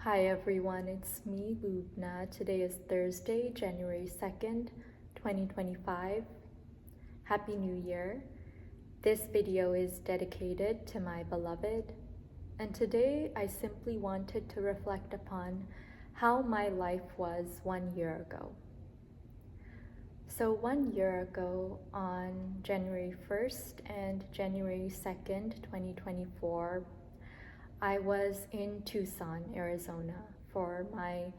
Hi everyone, it's me, 𝒀𝒆. Today is Thursday, January 2nd, 2025. Happy New Year. This video is dedicated to my beloved, and today I simply wanted to reflect upon how my life was 1 year ago. So 1 year ago, on January 1st and January 2nd, 2024, I was in Tucson, Arizona for my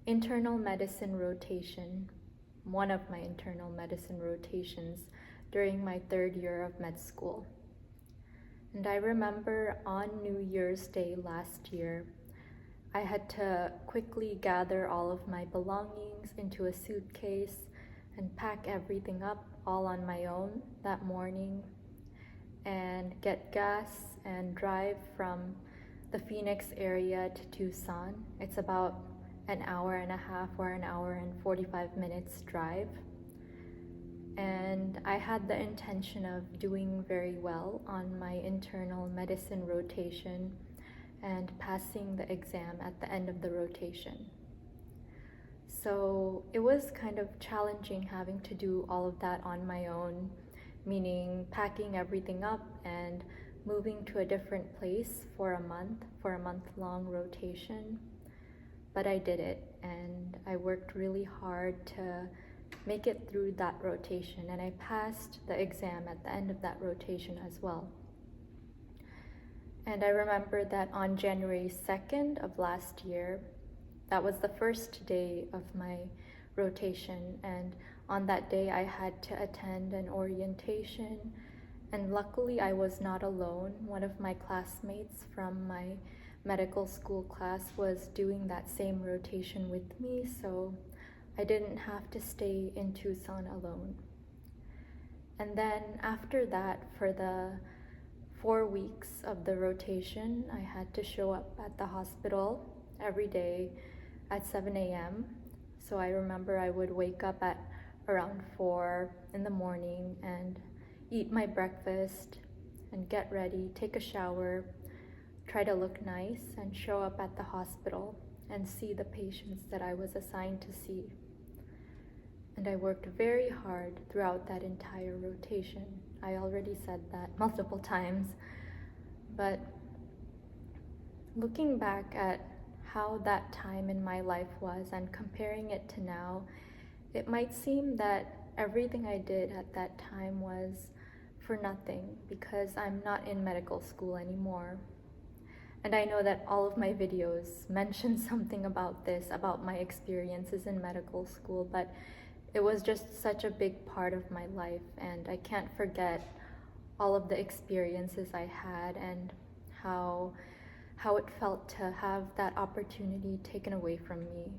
internal medicine rotation, one of my internal medicine rotations during my 3rd year of med school. And I remember on New Year's Day last year, I had to quickly gather all of my belongings into a suitcase and pack everything up all on my own that morning and get gas and drive from the Phoenix area to Tucson. It's about an hour and a half or an hour and 45 minutes drive. And I had the intention of doing very well on my internal medicine rotation and passing the exam at the end of the rotation. So it was kind of challenging having to do all of that on my own, meaning packing everything up and moving to a different place for a month-long rotation. But I did it, and I worked really hard to make it through that rotation, and I passed the exam at the end of that rotation as well. And I remember that on January 2nd of last year, that was the first day of my rotation, and on that day I had to attend an orientation. And luckily I was not alone. One of my classmates from my medical school class was doing that same rotation with me, so I didn't have to stay in Tucson alone. And then after that, for the 4 weeks of the rotation, I had to show up at the hospital every day at 7 a.m. So I remember I would wake up at around 4 in the morning and eat my breakfast and get ready, take a shower, try to look nice, and show up at the hospital and see the patients that I was assigned to see. And I worked very hard throughout that entire rotation. I already said that multiple times, but looking back at how that time in my life was and comparing it to now, it might seem that everything I did at that time was for nothing, because I'm not in medical school anymore. And I know that all of my videos mention something about this, about my experiences in medical school, but it was just such a big part of my life, and I can't forget all of the experiences I had and how it felt to have that opportunity taken away from me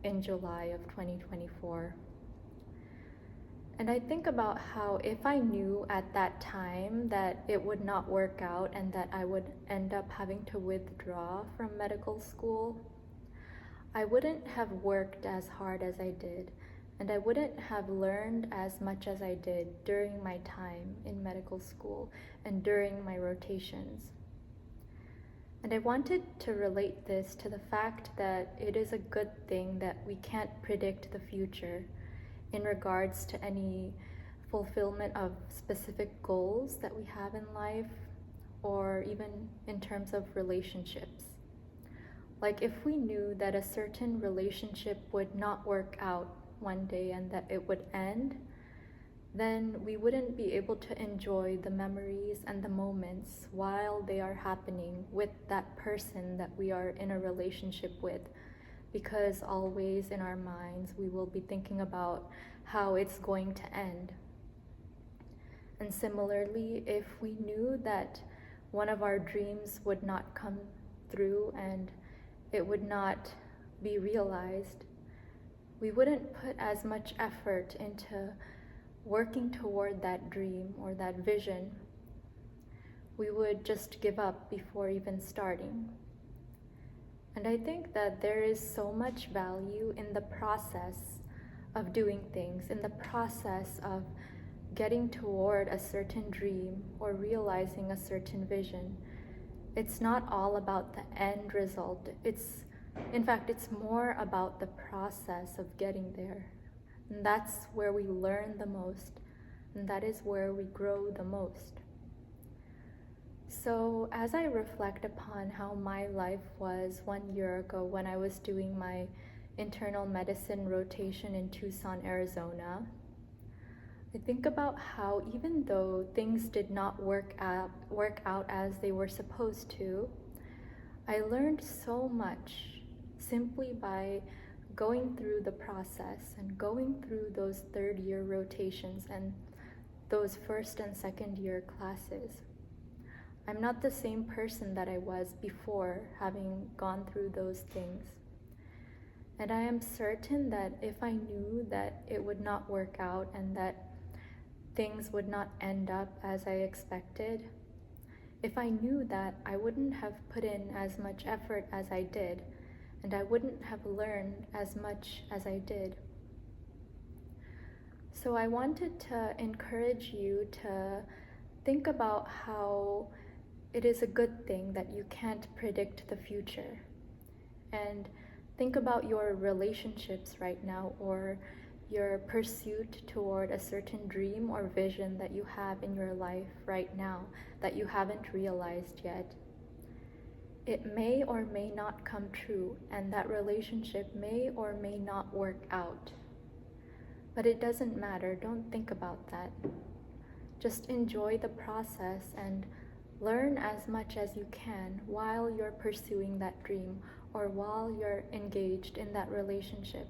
in July of 2024. And I think about how if I knew at that time that it would not work out and that I would end up having to withdraw from medical school, I wouldn't have worked as hard as I did, and I wouldn't have learned as much as I did during my time in medical school and during my rotations. And I wanted to relate this to the fact that it is a good thing that we can't predict the future in regards to any fulfillment of specific goals that we have in life, or even in terms of relationships. Like if we knew that a certain relationship would not work out one day and that it would end, then we wouldn't be able to enjoy the memories and the moments while they are happening with that person that we are in a relationship with, because always in our minds we will be thinking about how it's going to end. And similarly, if we knew that one of our dreams would not come through and it would not be realized, we wouldn't put as much effort into working toward that dream or that vision. We would just give up before even starting. And I think that there is so much value in the process of doing things, in the process of getting toward a certain dream or realizing a certain vision. It's not all about the end result. It's In fact, it's more about the process of getting there. And that's where we learn the most, and that is where we grow the most. So as I reflect upon how my life was 1 year ago when I was doing my internal medicine rotation in Tucson, Arizona, I think about how even though things did not work out as they were supposed to, I learned so much simply by going through the process and going through those third-year rotations and those first and second-year classes. I'm not the same person that I was before having gone through those things. And I am certain that if I knew that it would not work out and that things would not end up as I expected, if I knew that, I wouldn't have put in as much effort as I did, and I wouldn't have learned as much as I did. So I wanted to encourage you to think about how it is a good thing that you can't predict the future. And think about your relationships right now, or your pursuit toward a certain dream or vision that you have in your life right now that you haven't realized yet. It may or may not come true, and that relationship may or may not work out. But it doesn't matter. Don't think about that. Just enjoy the process and learn as much as you can while you're pursuing that dream or while you're engaged in that relationship.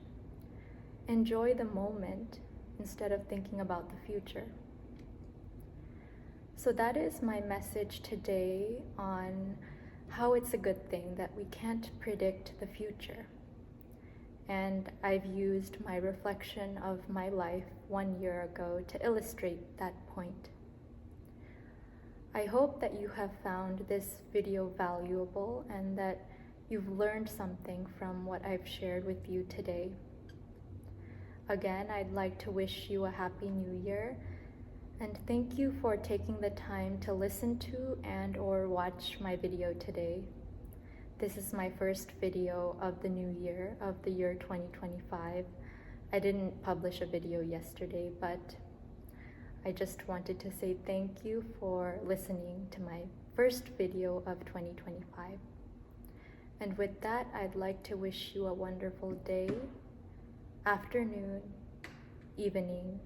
Enjoy the moment instead of thinking about the future. So that is my message today on how it's a good thing that we can't predict the future. And I've used my reflection of my life 1 year ago to illustrate that point. I hope that you have found this video valuable and that you've learned something from what I've shared with you today. Again, I'd like to wish you a Happy New Year, and thank you for taking the time to listen to and or watch my video today. This is my first video of the new year, of the year 2025. I didn't publish a video yesterday, but I just wanted to say thank you for listening to my first video of 2025. And with that, I'd like to wish you a wonderful day, afternoon, evening,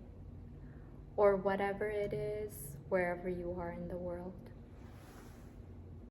or whatever it is, wherever you are in the world.